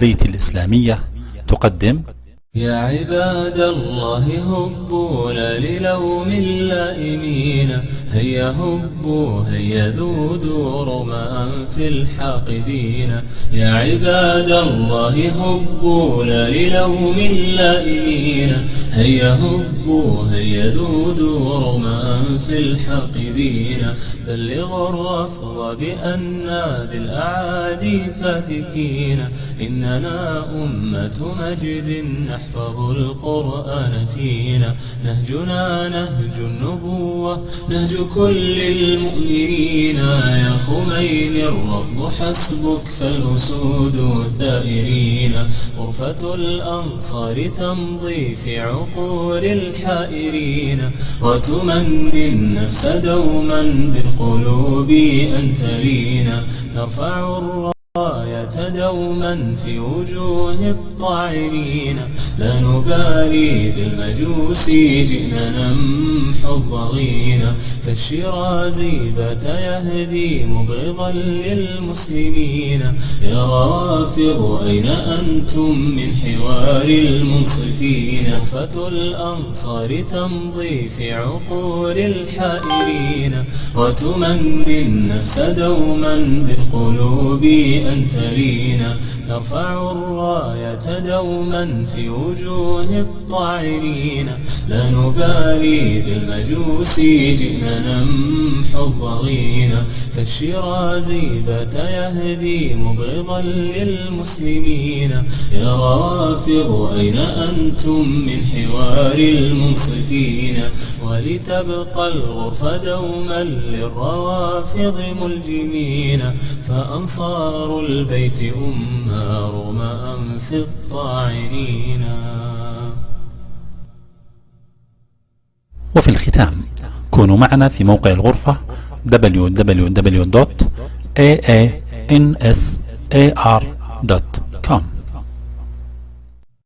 البيت الإسلامية تقدم: يا عباد الله هبوا لا للوم اللائمين، هيا هبوا هيا ذودوا رماء في الحاقدين. يا عباد الله هبوا لا للوم اللائمين، هيا هبوا هيا ذودوا رماء في الحاقدين. بلغوا الرفض بأننا بالأعادي فاتكين، إننا أمة مجد نحفظ القرآن فينا. نهجنا نهج النبوة نهج كل المؤمنين. يا خمين الرفض حسبك فالأسود ثائرين. غرفة الأنصار تمضي في عقول الحائرين، وتمني النفس دوما بالقلوب أن تلينا. نرفع الراية دوما في وجوه الطاعنين، لا نبالي بالمجوس جئنا نمحو الضغين. فالشيرازي بات يهدي مبغضا للمسلمين. يا غافر أين أنتم من حوار المنصفين؟ غرفة الأنصار تمضي في عقول الحائرين، وتمني النفس دوما بالقلوب أن تلينا. نرفع الراية دوما في وجوه الطاعنين، لا نبالي بالمجوس جئنا نمحو الضغين. فالشيرازي بات يهدي مبغضا للمسلمين. يا غافر أين أنتم من حوار المنصفين؟ ولتبقى الغرفة دوما للروافض ملجمين، فأنصار البيت أمة رماء في الطاعنين. وفي الختام كونوا معنا في موقع الغرفة www.aansar.net.